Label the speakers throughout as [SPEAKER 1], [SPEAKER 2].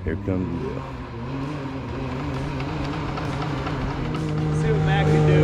[SPEAKER 1] Here comes the wheel.
[SPEAKER 2] See what Mac can do.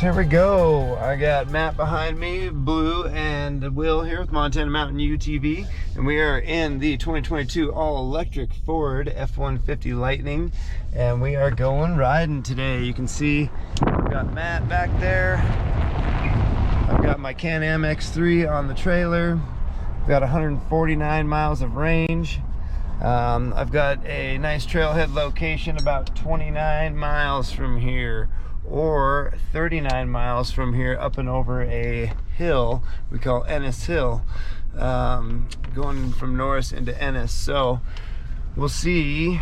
[SPEAKER 2] Here we go. I got Matt behind me, Blue, and Will here with Montana Mountain UTV, and we are in the 2022 all-electric Ford F-150 Lightning, and we are going riding today. You can see I've got Matt back there. I've got my Can-Am X3 on the trailer. I've got 149 miles of range. I've got a nice trailhead location about 29 miles from here, or 39 miles from here, up and over a hill we call Ennis Hill, going from Norris into Ennis. So we'll see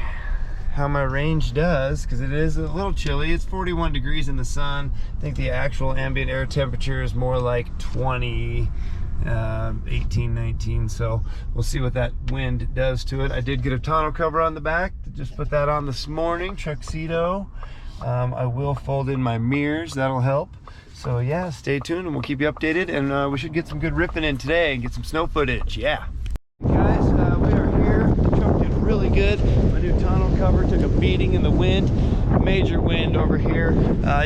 [SPEAKER 2] how my range does, because it is a little chilly. It's 41 degrees in the sun. I think the actual ambient air temperature is more like 20, 18, 19. So we'll see what that wind does to it. I did get a tonneau cover on the back. Just put that on this morning, tuxedo. I will fold in my mirrors, that'll help. So yeah, stay tuned and we'll keep you updated, and we should get some good ripping in today and get some snow footage. Yeah. Guys, we are here. The truck did really good. My new tonneau cover took a beating in the wind. Major wind over here.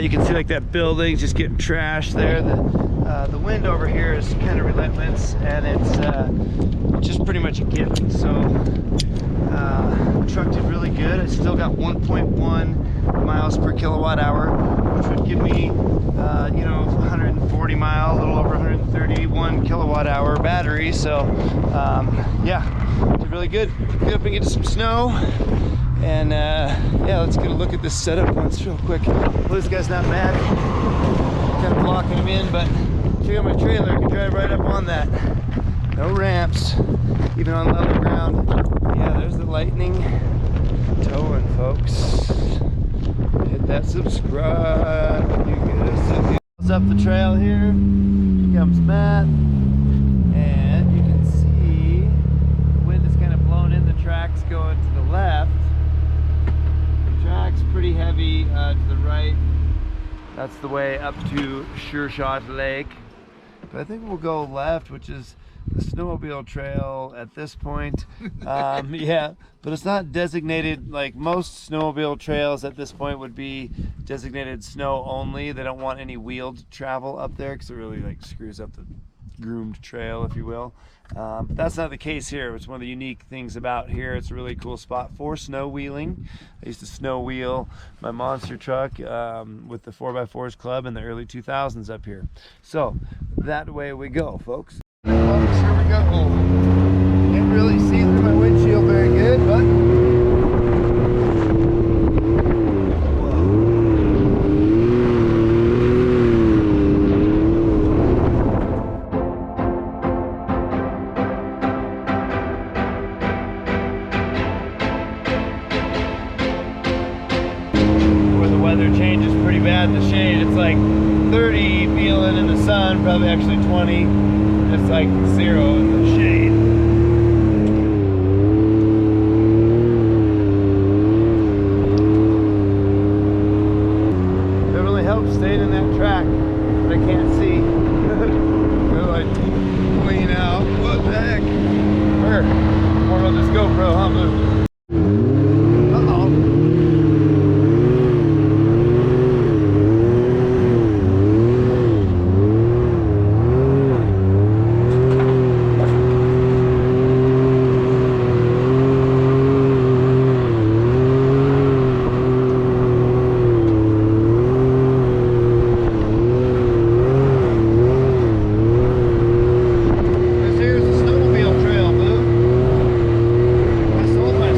[SPEAKER 2] You can see like that building's just getting trashed there. The wind over here is kind of relentless, and it's just pretty much a given. So truck did really good. I still got 1.1 miles per kilowatt hour, which would give me you know, 140 mile, a little over 131 kilowatt hour battery. So yeah, did really good. Get up and get some snow, and yeah, let's get a look at this setup once real quick. Well, this guy's not mad, kind of blocking him in, but check out my trailer. I can drive right up on that. No ramps, even on level ground. Yeah, there's the Lightning towing, folks. Hit that subscribe when you get us up the trail here. Here comes Matt, and you can see the wind is kind of blown in the tracks going to the left. The track's pretty heavy to the right. That's the way up to Sure Shot Lake. But I think we'll go left, which is the snowmobile trail at this point. Yeah, but it's not designated, like most snowmobile trails at this point would be designated snow only. They don't want any wheeled travel up there because it really like screws up the groomed trail, if you will. But that's not the case here. It's one of the unique things about here. It's a really cool spot for snow wheeling. I used to snow wheel my monster truck with the 4x4s club in the early 2000s up here. So that way we go, folks. Folks, here we go. Can't really see through my windshield very good, but where the weather changes pretty bad in the shade. It's like 30 feeling in the sun, probably actually 20. It's like 0 in the shade. It really helps staying in that track that I can't see. They're like clean out. What the heck? Where? More on this GoPro, huh, Blue? Here's a snowmobile trail, Blue. I sold my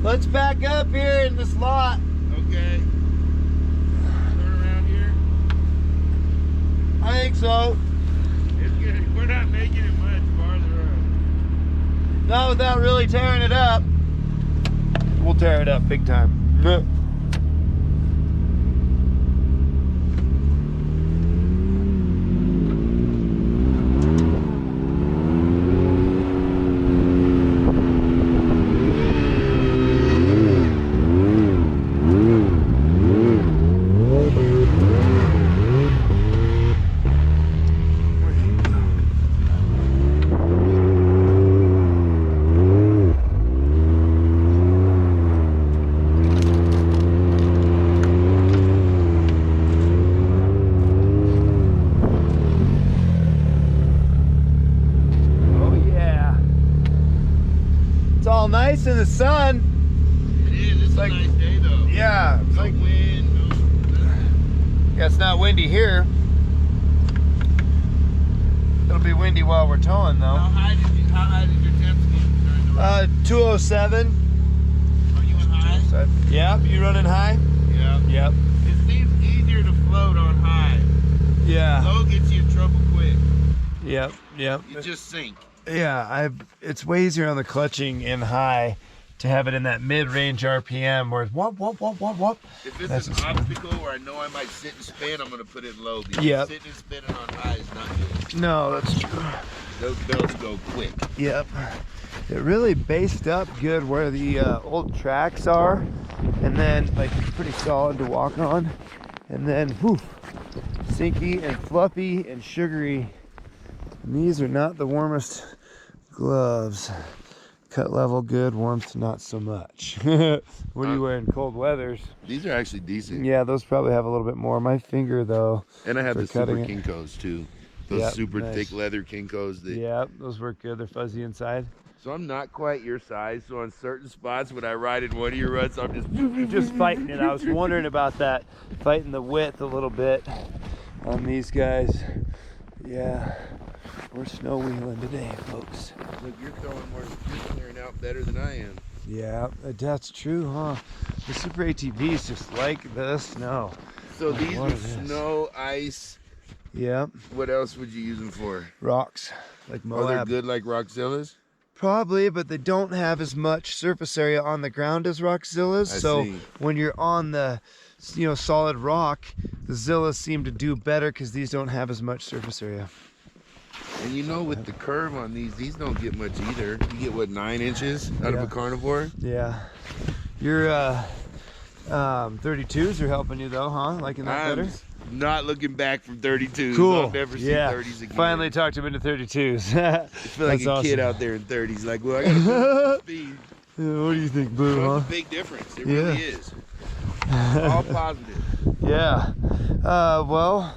[SPEAKER 2] Let's back up here in this lot.
[SPEAKER 1] Okay. Turn around here.
[SPEAKER 2] I think so.
[SPEAKER 1] It's good. We're not making it much farther up.
[SPEAKER 2] Not without really tearing it up. We'll tear it up big time. All nice in the sun.
[SPEAKER 1] It is. It's like, a nice day though.
[SPEAKER 2] Yeah. It's
[SPEAKER 1] no
[SPEAKER 2] like
[SPEAKER 1] wind. No.
[SPEAKER 2] Yeah, it's not windy here. It'll be windy while we're towing though.
[SPEAKER 1] How high did your temps get during the ride?
[SPEAKER 2] 207.
[SPEAKER 1] Are you on high?
[SPEAKER 2] Yep. You running high?
[SPEAKER 1] Yeah.
[SPEAKER 2] Yep.
[SPEAKER 1] It seems easier to float on high.
[SPEAKER 2] Yeah.
[SPEAKER 1] Low gets you in trouble quick.
[SPEAKER 2] Yep. Yep.
[SPEAKER 1] You just sink.
[SPEAKER 2] Yeah, it's way easier on the clutching in high to have it in that mid-range RPM where it's whoop, whoop, whoop, whoop, whoop.
[SPEAKER 1] If it's an obstacle where I know I might sit and spin, I'm going to put it low. Because sitting and spinning on high is not good.
[SPEAKER 2] No, that's true.
[SPEAKER 1] Those belts go quick.
[SPEAKER 2] Yep. It really based up good where the old tracks are. And then, like, it's pretty solid to walk on. And then, whew, sinky and fluffy and sugary. And these are not the warmest gloves. Cut level good, warmth not so much. What are you wearing? Cold weathers.
[SPEAKER 1] These are actually decent.
[SPEAKER 2] Yeah, those probably have a little bit more. My finger though.
[SPEAKER 1] And I have the super Kinkos too. Those super
[SPEAKER 2] nice.
[SPEAKER 1] Thick leather Kinkos.
[SPEAKER 2] Yeah, those work good. They're fuzzy inside.
[SPEAKER 1] So I'm not quite your size. So on certain spots when I ride in one of your ruts, I'm
[SPEAKER 2] just fighting it. I was wondering about that, fighting the width a little bit on these guys. Yeah. We're snow wheeling today, folks.
[SPEAKER 1] Look, you're clearing out better than I am.
[SPEAKER 2] Yeah, that's true, huh? The Super ATVs just like the snow.
[SPEAKER 1] So these are snow, ice.
[SPEAKER 2] Yep.
[SPEAKER 1] What else would you use them for?
[SPEAKER 2] Rocks, like Moab.
[SPEAKER 1] Oh, they're good like Rockzillas?
[SPEAKER 2] Probably, but they don't have as much surface area on the ground as Rockzillas. So when you're on the, solid rock, the Zillas seem to do better because these don't have as much surface area.
[SPEAKER 1] And with the curve on these don't get much either. You get what, 9 inches out of a carnivore?
[SPEAKER 2] Yeah. Your 32s are helping you though, huh? Liking that better?
[SPEAKER 1] Not looking back from 32s.
[SPEAKER 2] Cool.
[SPEAKER 1] I'll never see 30s again.
[SPEAKER 2] Finally talked him into 32s.
[SPEAKER 1] I feel like a kid out there in 30s. Like, well, I gotta speed.
[SPEAKER 2] Yeah, what do you think, Blue?
[SPEAKER 1] It's a big difference. It really is. All positive.
[SPEAKER 2] Yeah. Well,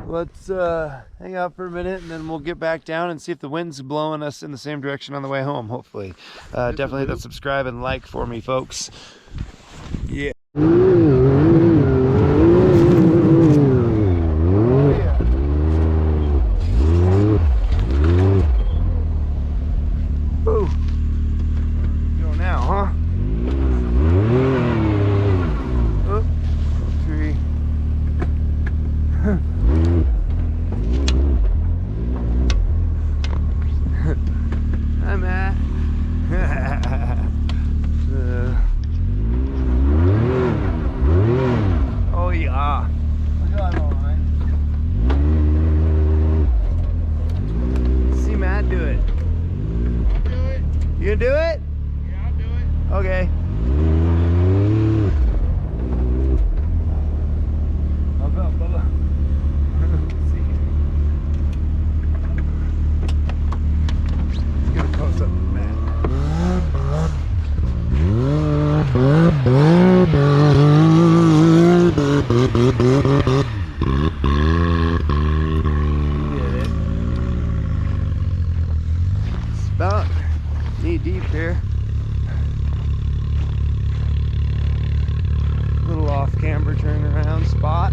[SPEAKER 2] let's hang out for a minute and then we'll get back down and see if the wind's blowing us in the same direction on the way home, hopefully. Definitely hit that subscribe and like for me, folks. Yeah. Boo. Go now, huh? Oh, tree. Hi, Matt. Oh yeah. Look at that line. See Matt do it.
[SPEAKER 1] I'll do it.
[SPEAKER 2] You gonna do it?
[SPEAKER 1] Yeah, I'll do it.
[SPEAKER 2] Okay. How about Bubba? Let's see. Let's get a close up of Matt. It's about knee deep here. Little off camber turn around spot.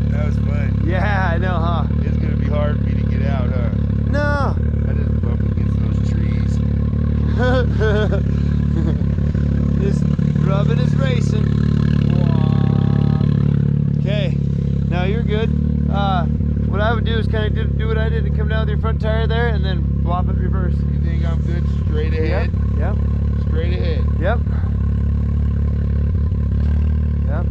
[SPEAKER 1] That was fun.
[SPEAKER 2] Yeah, I know, huh?
[SPEAKER 1] It's gonna be hard for me to get out, huh?
[SPEAKER 2] No.
[SPEAKER 1] I just
[SPEAKER 2] This rubbing is racing. Okay, now you're good. What I would do is kind of do what I did and come down with your front tire there and then flop it reverse.
[SPEAKER 1] You think I'm good straight ahead?
[SPEAKER 2] Yep.
[SPEAKER 1] Straight ahead.
[SPEAKER 2] Yep. Yep.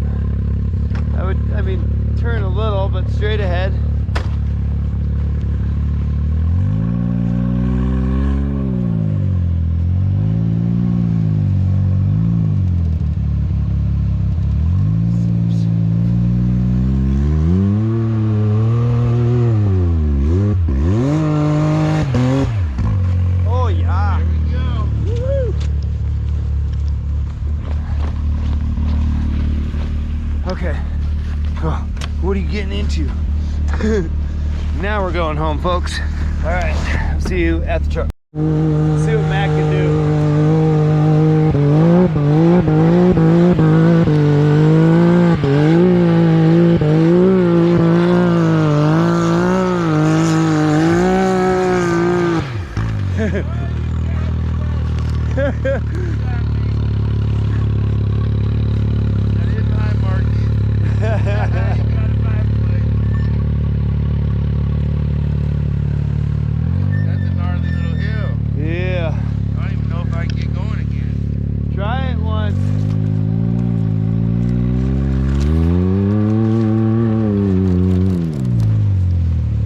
[SPEAKER 2] I mean, turn a little, but straight ahead. Okay, well, what are you getting into? Now we're going home, folks. All right, see you at the truck. Let's see what Matt can do.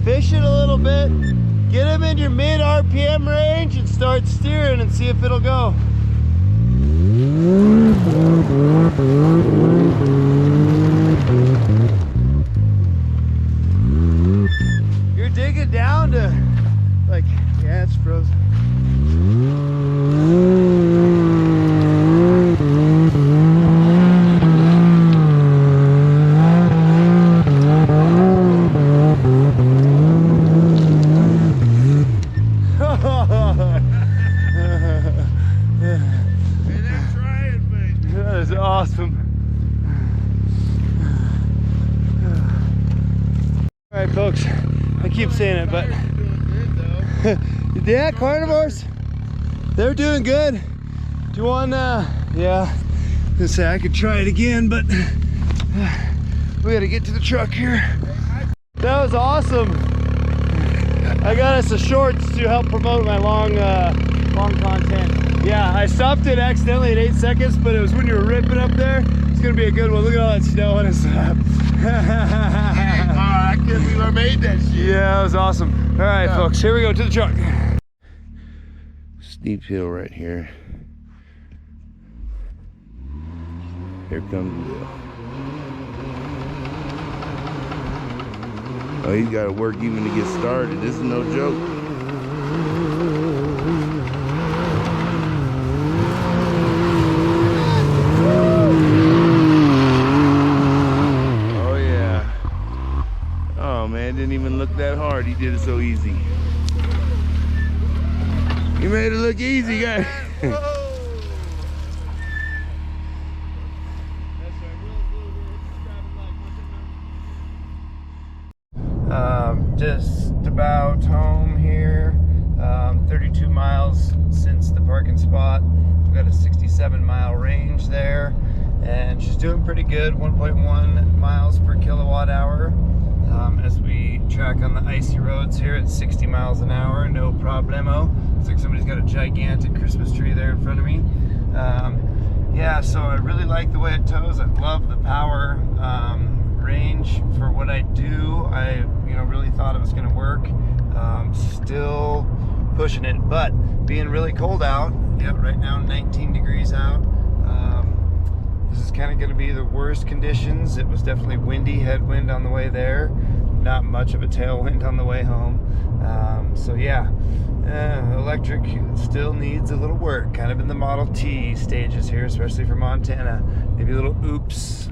[SPEAKER 2] Fish it a little bit, get him in your mid RPM range and start steering and see if it'll go. You're digging down to like, yeah, it's frozen. That is awesome. All right, folks, I keep saying it, but yeah, carnivores, they're doing good. Do you want, yeah, let's say I could try it again, but we gotta get to the truck here. That was awesome. I got us the shorts to help promote my long content. Yeah, I stopped it accidentally at 8 seconds, but it was when you were ripping up there. It's gonna be a good one. Look at all that snow on his lap.
[SPEAKER 1] I can't believe I made that shit.
[SPEAKER 2] Yeah, that was awesome. All right, folks, here we go to the truck.
[SPEAKER 1] Steep hill right here. Here comes the hill. Oh, he's got to work even to get started. This is no joke. Oh, yeah. Oh, man, didn't even look that hard. He did it so easy. He made it look easy, guys.
[SPEAKER 2] Just about home here. 32 miles since the parking spot. We've got a 67-mile range there, and she's doing pretty good. 1.1 miles per kilowatt hour. As we track on the icy roads here at 60 miles an hour, no problemo. Looks like somebody's got a gigantic Christmas tree there in front of me. Yeah, so I really like the way it tows. I love the power range for what I do. I really thought it was going to work. Still pushing it, but being really cold out. Yep, right now 19 degrees out. This is kind of going to be the worst conditions. It was definitely windy, headwind on the way there, not much of a tailwind on the way home. So yeah, electric still needs a little work, kind of in the Model T stages here, especially for Montana. Maybe a little oops